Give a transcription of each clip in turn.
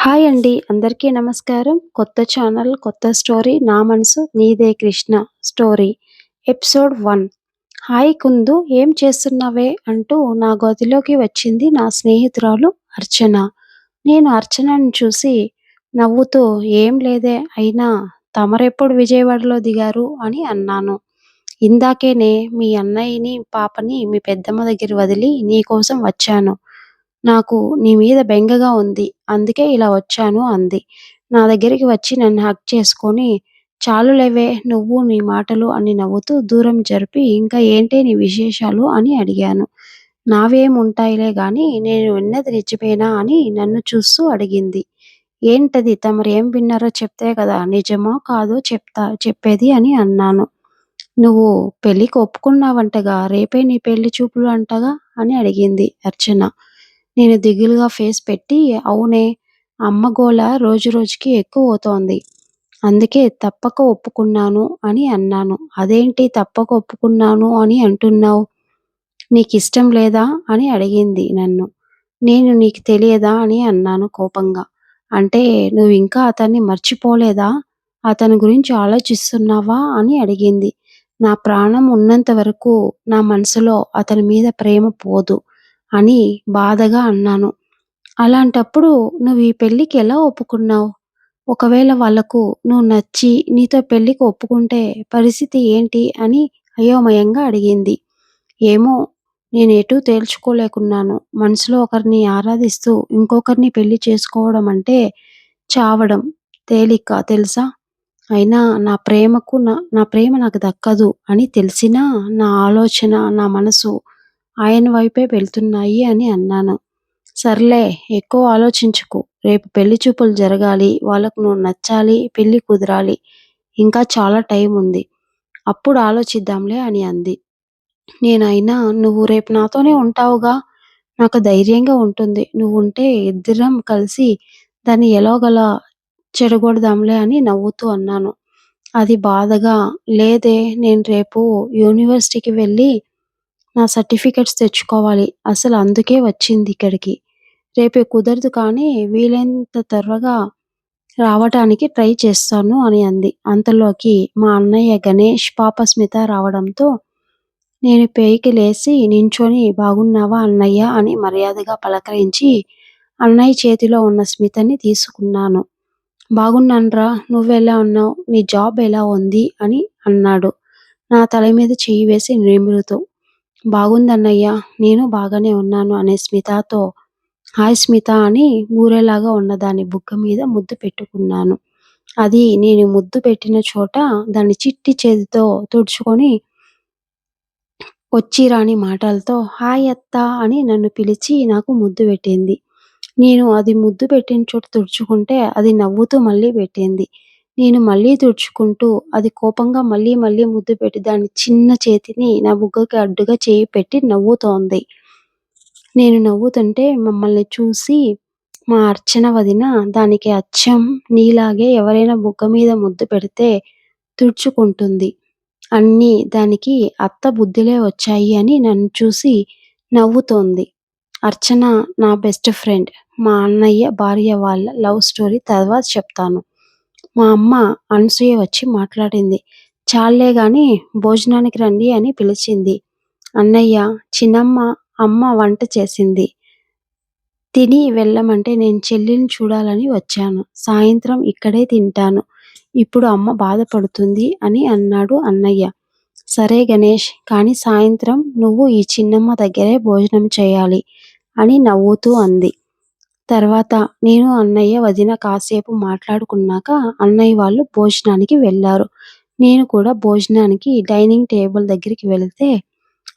Hi అండి. అందరికీ నమస్కారం. కొత్త ఛానల్, కొత్త స్టోరీ 'నా మనసు నీదే Krishna' story episode 1. Hi Kundu ఏం చేస్తున్నావే? అంటూ నా గదిలోకి వచ్చింది నా స్నేహితురాలు అర్చన. నేను అర్చనని చూసి నవ్వుతూ ఏం లేదే అయినా తమరెప్పుడు విజయవాడలో దిగారు అని అన్నాను. ఇందాకేనే మీ అన్నయ్యని, పాపని మీ పెద్దమ్మ దగ్గర వదిలి నీకోసం వచ్చాను. నాకు నీ మీద బెంగగా ఉంది. అందుకే ఇలా వచ్చాను అంది. నా దగ్గరికి వచ్చి నన్ను హగ్ చేసుకొని, చాలులేవే నువ్వు నీ మాటలు అని నవ్వుతూ దూరం జరిపి, ఇంకా ఏంటే నీ విశేషాలు అని అడిగాను. నావేముంటాయిలే గాని నేను విన్నది నిజమేనా అని నన్ను చూస్తూ అడిగింది. ఏంటది తమరేం విన్నారో చెప్తే కదా నిజమో కాదో చెప్పేది అని అన్నాను. నువ్వు పెళ్ళికి ఒప్పుకున్నావంటగా రేపే నీ పెళ్లి చూపులు అంటగా అని అడిగింది అర్చన. నేను దిగులుగా ఫేస్ పెట్టి, అవునే! అమ్మ గోల రోజురోజుకి ఎక్కువవుతోంది. అందుకే తప్పక ఒప్పుకున్నాను అని అన్నాను. అదేంటి తప్పక ఒప్పుకున్నాను అని అంటున్నావు? నీకిష్టం లేదా? అని అడిగింది నన్ను. నేను నీకు తెలియదా అని అన్నాను కోపంగా. అంటే నువ్వింకా అతన్ని మర్చిపోలేదా? అతని గురించి ఆలోచిస్తున్నావా? అని అడిగింది. నా ప్రాణం ఉన్నంత వరకు నా మనసులో అతని మీద ప్రేమ పోదు అని బాధగా అన్నాను. అలాంటప్పుడు నువ్వు ఈ పెళ్ళికి ఎలా ఒప్పుకున్నావు? ఒకవేళ వాళ్ళకు నువ్వు నచ్చి నీతో పెళ్ళికి ఒప్పుకుంటే పరిస్థితి ఏంటి? అని అయోమయంగా అడిగింది. ఏమో నేనెటూ తేల్చుకోలేకున్నాను. మనసులో ఒకరిని ఆరాధిస్తూ ఇంకొకరిని పెళ్లి చేసుకోవడం అంటే చావడం తేలిక తెలుసా? అయినా నా ప్రేమ నాకు దక్కదు అని తెలిసినా నా ఆలోచన, నా మనసు ఆయన వైపే వెళ్తున్నాయి అని అన్నాను. సర్లే ఎక్కువ ఆలోచించకు. రేపు పెళ్లి చూపులు జరగాలి. వాళ్ళకు నువ్వు నచ్చాలి. పెళ్లి కుదరాలి. ఇంకా చాలా టైం ఉంది. అప్పుడు ఆలోచిద్దాంలే అని అంది. నేనైనా నువ్వు రేపు నాతోనే ఉంటావుగా? నాకు ధైర్యంగా ఉంటుంది. నువ్వుంటే ఇద్దరం కలిసి దాన్ని ఎలాగోలా చెడగొడదాంలే అని నవ్వుతూ అన్నాను. అది బాధగా, లేదే నేను రేపు యూనివర్సిటీకి వెళ్ళి నా సర్టిఫికేట్స్ తెచ్చుకోవాలి. అసలు అందుకే వచ్చిందిక్కడికి. రేపు కుదరదు కానీ వీలైనంత త్వరగా రావటానికి ట్రై చేస్తాను అని అంది. అంతలోకి మా అన్నయ్య గణేష్, పాప స్మిత రావడంతో నేను పైకి లేసి నించొని బాగున్నావా అన్నయ్య అని మర్యాదగా పలకరించి అన్నయ్య చేతిలో ఉన్న స్మితని తీసుకున్నాను. బాగున్నానురా! నువ్వెలా ఉన్నావు? నీ జాబ్ ఎలా ఉంది? అని అన్నాడు. నా తల మీద చెయ్యి వేసి నిమురుతూ. బాగుందన్నయ్య. నేను బాగానే ఉన్నాను అనే స్మితతో హాయ్ స్మిత అని ఊరేలాగా ఉన్నదాని బుగ్గ మీద ముద్దు పెట్టుకున్నాను. అది నేను ముద్దు పెట్టిన చోట దాన్ని చిట్టి చేతితో తుడుచుకొని వచ్చి రాని మాటలతో హాయ్ అత్త అని నన్ను పిలిచి నాకు ముద్దు పెట్టింది. నేను అది ముద్దు పెట్టిన చోట తుడుచుకుంటే అది నవ్వుతూ మళ్ళీ పెట్టింది. నేను మళ్ళీ తుడుచుకుంటూ అది కోపంగా మళ్ళీ మళ్ళీ ముద్దు పెట్టి దాని చిన్న చేతిని నా బుగ్గకి అడ్డుగా చేయి పెట్టి నవ్వుతోంది. నేను నవ్వుతుంటే మమ్మల్ని చూసి మా అర్చన వదిన దానికి అచ్చం నీలాగే ఎవరైనా బుగ్గ మీద ముద్దు పెడితే తుడుచుకుంటుంది. అన్నీ దానికి అత్త బుద్ధిలే వచ్చాయి అని నన్ను చూసి నవ్వుతోంది. అర్చన నా బెస్ట్ ఫ్రెండ్. మా అన్నయ్య భార్య వాళ్ళ లవ్ స్టోరీ తర్వాత చెప్తాను. మా అమ్మ అనసూయ వచ్చి మాట్లాడింది. చాల్లే గాని భోజనానికి రండి అని పిలిచింది. అన్నయ్య, చిన్నమ్మ, అమ్మ వంట చేసింది. తిని వెళ్ళమంటే నేను చెల్లిని చూడాలని వచ్చాను. సాయంత్రం ఇక్కడే తింటాను. ఇప్పుడు అమ్మ బాధపడుతుంది అని అన్నాడు అన్నయ్య. సరే గణేష్, కానీ సాయంత్రం నువ్వు ఈ చిన్నమ్మ దగ్గరే భోజనం చేయాలి అని నవ్వుతూ అంది. తర్వాత నేను అన్నయ్య వదిన కాసేపు మాట్లాడుకున్నాక అన్నయ్య వాళ్ళు భోజనానికి వెళ్ళారు. నేను కూడా భోజనానికి డైనింగ్ టేబుల్ దగ్గరికి వెళితే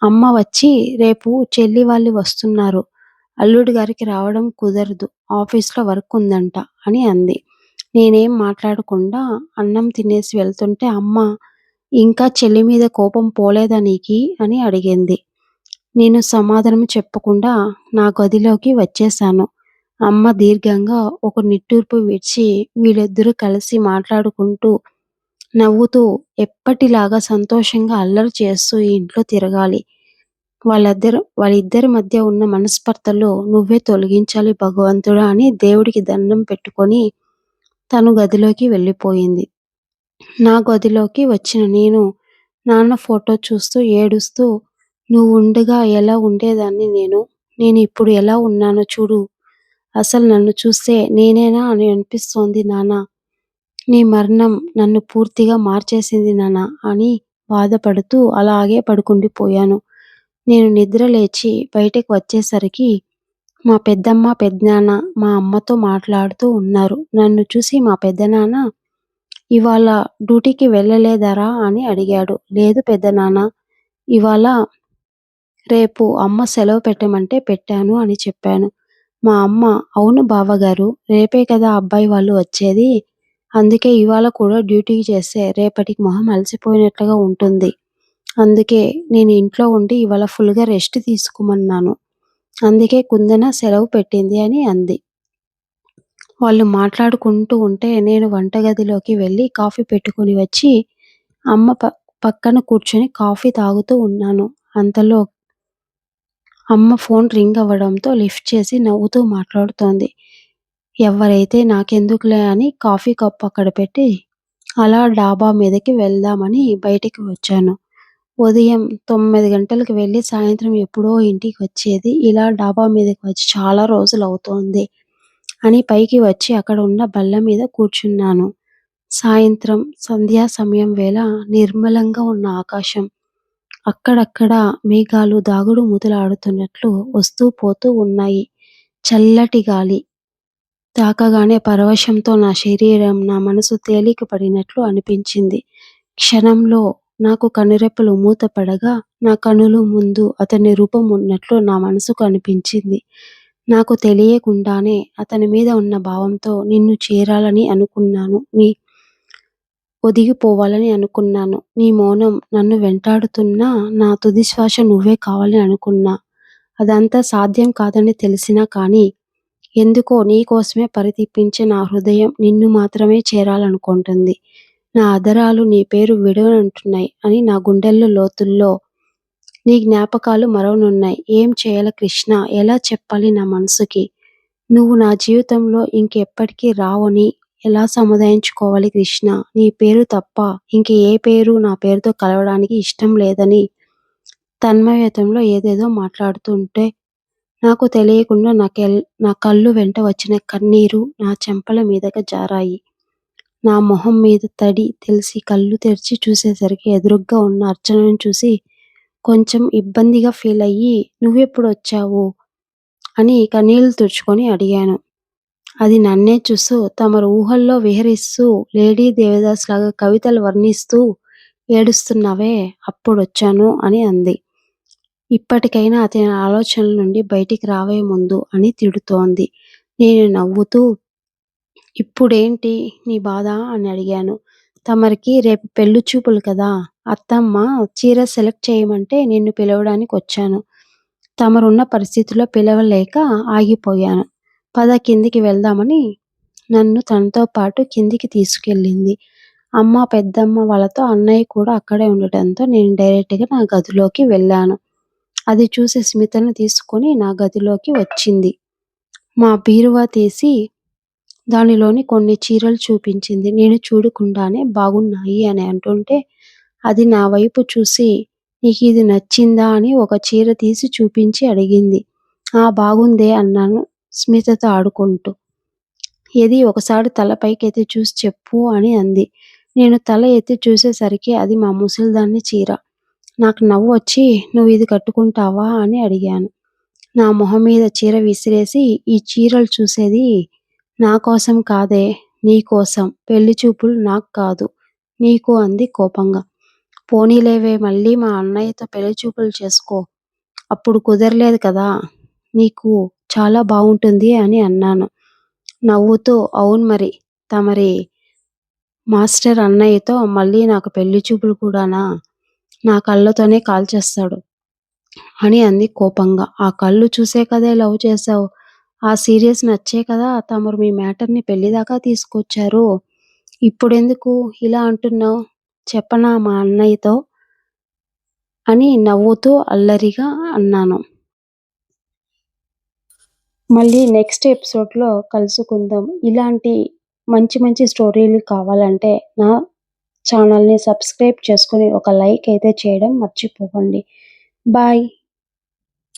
అమ్మ వచ్చి రేపు చెల్లి వాళ్ళు వస్తున్నారు. అల్లుడు గారికి రావడం కుదరదు. ఆఫీస్‌లో వర్క్ ఉందంట అని అంది. నేనేం మాట్లాడకుండా అన్నం తినేసి వెళ్తుంటే అమ్మ ఇంకా చెల్లి మీద కోపం పోలేదా నీకి? అని అడిగింది. నేను సమాధానం చెప్పకుండా నా గదిలోకి వచ్చేశాను. అమ్మ దీర్ఘంగా ఒక నిట్టూర్పు విడిచి వీళ్ళిద్దరూ కలిసి మాట్లాడుకుంటూ, నవ్వుతూ ఎప్పటిలాగా సంతోషంగా అల్లరి చేస్తూ ఈ ఇంట్లో తిరగాలి. వాళ్ళిద్దరి మధ్య ఉన్న మనస్పర్ధలు నువ్వే తొలగించాలి భగవంతుడా అని దేవుడికి దండం పెట్టుకొని తను గదిలోకి వెళ్ళిపోయింది. నా గదిలోకి వచ్చిన నేను నాన్న ఫోటో చూస్తూ ఏడుస్తూ, "నువ్వుండగా ఎలా ఉండేదాన్ని నేను. నేనిప్పుడు ఎలా ఉన్నానో చూడు. అసలు నన్ను చూస్తే నేనేనా అని అనిపిస్తోంది నాన్న. నీ మరణం నన్ను పూర్తిగా మార్చేసింది నాన్న" అని బాధపడుతూ అలాగే పడుకుండిపోయాను. నేను నిద్ర లేచి బయటకి వచ్చేసరికి మా పెద్దమ్మ, పెదనాన్న మా అమ్మతో మాట్లాడుతూ ఉన్నారు. నన్ను చూసి మా పెద్దనాన్న, "ఇవాళ డ్యూటీకి వెళ్ళలేదారా?" అని అడిగాడు. "లేదు పెద్దనాన్న. ఇవాళ రేపు అమ్మ సెలవు పెట్టమంటే పెట్టాను" అని చెప్పాను. మా అమ్మ, "అవును బావగారు, రేపే కదా అబ్బాయి వాళ్ళు వచ్చేది. అందుకే ఇవాళ కూడా డ్యూటీ చేస్తే రేపటికి మొహం అలసిపోయినట్లుగా ఉంటుంది. అందుకే నేను ఇంట్లో ఉండి ఇవాళ ఫుల్‌గా రెస్ట్ తీసుకోమన్నాను. అందుకే కుందన సెలవు పెట్టింది" అని అంది. వాళ్ళు మాట్లాడుకుంటూ ఉంటే నేను వంటగదిలోకి వెళ్ళి కాఫీ పెట్టుకొని వచ్చి అమ్మ పక్కన కూర్చొని కాఫీ తాగుతూ ఉన్నాను. అంతలో అమ్మ ఫోన్ రింగ్ అవ్వడంతో లిఫ్ట్ చేసి నవ్వుతూ మాట్లాడుతోంది. ఎవ్వరైతే నాకెందుకులే అని కాఫీ కప్ అక్కడ పెట్టి అలా డాబా మీదకి వెళ్దామని బయటికి వచ్చాను. ఉదయం 9 గంటలకు వెళ్ళి సాయంత్రం ఎప్పుడో ఇంటికి వచ్చేది. ఇలా డాబా మీదకి వచ్చి చాలా రోజులవుతోంది అని పైకి వచ్చి అక్కడ ఉన్న బల్ల మీద కూర్చున్నాను. సాయంత్రం సంధ్యా సమయం వేళ నిర్మలంగా ఉన్న ఆకాశం. అక్కడక్కడ మేఘాలు దాగుడు మూతలాడుతున్నట్లు వస్తూ పోతూ ఉన్నాయి. చల్లటి గాలి తాకగానే పరవశంతో నా శరీరం, నా మనసు తేలిక పడినట్లు అనిపించింది. క్షణంలో నాకు కనురెప్పలు మూతపడగా నా కనుల ముందు అతని రూపం ఉన్నట్లు నా మనసుకు అనిపించింది. నాకు తెలియకుండానే అతని మీద ఉన్న భావంతో నిన్ను చేరాలని అనుకున్నాను. ఒదిగిపోవాలని అనుకున్నాను. నీ మౌనం నన్ను వెంటాడుతున్నా నా తుది శ్వాస నువ్వే కావాలని అనుకున్నా. అదంతా సాధ్యం కాదని తెలిసినా కానీ ఎందుకో నీకోసమే పరితపించే నా హృదయం నిన్ను మాత్రమే చేరాలనుకుంటుంది. నా అధరాలు నీ పేరు విడవనంటున్నాయి అని నా గుండెల్లో లోతుల్లో నీ జ్ఞాపకాలు మరవనున్నాయి. ఏం చేయాలి కృష్ణ? ఎలా చెప్పాలి నా మనసుకి? నువ్వు నా జీవితంలో ఇంకెప్పటికీ రావని ఎలా సముదాయించుకోవాలి కృష్ణ? నీ పేరు తప్ప ఇంక ఏ పేరు నా పేరుతో కలవడానికి ఇష్టం లేదని తన్మయత్వంలో ఏదేదో మాట్లాడుతుంటే నాకు తెలియకుండా నా కళ్ళు వెంట వచ్చిన కన్నీరు నా చెంపల మీదగా జారాయి. నా మొహం మీద తడి తెలిసి కళ్ళు తెరిచి చూసేసరికి ఎదురుగ్గా ఉన్న అర్చనను చూసి కొంచెం ఇబ్బందిగా ఫీల్ అయ్యి, "నువ్వెప్పుడొచ్చావు?" అని కన్నీళ్లు తుడుచుకొని అడిగాను. అది నన్నే చూస్తూ, "తమరు ఊహల్లో విహరిస్తూ లేడీ దేవదాస్‌లాగా కవితలు వర్ణిస్తూ ఏడుస్తున్నావే అప్పుడొచ్చాను" అని అంది. ఇప్పటికైనా అతని ఆలోచనల నుండి బయటికి రావే ముందు అని తిడుతోంది. నేను నవ్వుతూ, "ఇప్పుడేంటి నీ బాధ?" అని అడిగాను. "తమరికి రేపు పెళ్లి చూపులు కదా! అత్తమ్మ చీర సెలెక్ట్ చేయమంటే నిన్ను పిలవడానికొచ్చాను. తమరున్న పరిస్థితిలో పిలవలేక ఆగిపోయాను. పద కిందికి వెళ్దామని నన్ను తనతో పాటు కిందికి తీసుకెళ్ళింది. అమ్మ, పెద్దమ్మ వాళ్ళతో అన్నయ్య కూడా అక్కడే ఉండటంతో నేను డైరెక్ట్‌గా నా గదిలోకి వెళ్ళాను. అది చూసి స్మితను తీసుకొని నా గదిలోకి వచ్చింది. మా బీరువా తీసి దానిలోని కొన్ని చీరలు చూపించింది. నేను చూడకుండానే బాగున్నాయి అని అంటుంటే అది నా వైపు చూసి, "నీకిది నచ్చిందా?" అని ఒక చీర తీసి చూపించి అడిగింది. "ఆ! బాగుందే" అన్నాను స్మితతో ఆడుకుంటూ. "ఏది ఒకసారి తల పైకెత్తి చూసి చెప్పు" అని అంది. నేను తల ఎత్తి చూసేసరికి అది మా ముసలిదాన్ని చీర. నాకు నవ్వొచ్చి, "నువ్విది కట్టుకుంటావా?" అని అడిగాను. నా మొహం మీద చీర విసిరేసి, "ఈ చీరలు చూసేది నా కోసం కాదే, నీకోసం. పెళ్లి చూపులు నాకు కాదు, నీకు" అంది కోపంగా. "పోనీలేవే మళ్ళీ మా అన్నయ్యతో పెళ్లి చూపులు చేసుకో. అప్పుడు కుదరలేదు కదా! నీకు చాలా బావుంటుంది" అని అన్నాను. నవ్వుతూ, "అవును మరి. తమరి మాస్టర్ అన్నయ్యతో మళ్ళీ నాకు పెళ్లి చూపులు కూడానా? నా కళ్ళతోనే కాల్చేస్తాడు" అని అంది కోపంగా. "ఆ కళ్ళు చూసే కదే లవ్ చేశావు. ఆ సీరియస్ నచ్చే కదా తమరు మీ మ్యాటర్‌ని పెళ్లి దాకా తీసుకొచ్చారు. ఇప్పుడెందుకు ఇలా అంటున్నావు? చెప్పనా మా అన్నయ్యతో?" అని నవ్వుతూ అల్లరిగా అన్నాను. మళ్ళీ నెక్స్ట్ ఎపిసోడ్‌లో కలుసుకుందాం. ఇలాంటి మంచి మంచి స్టోరీలు కావాలంటే నా ఛానల్‌ని సబ్స్క్రైబ్ చేసుకొని ఒక లైక్ అయితే చేయడం మర్చిపోకండి. బాయ్.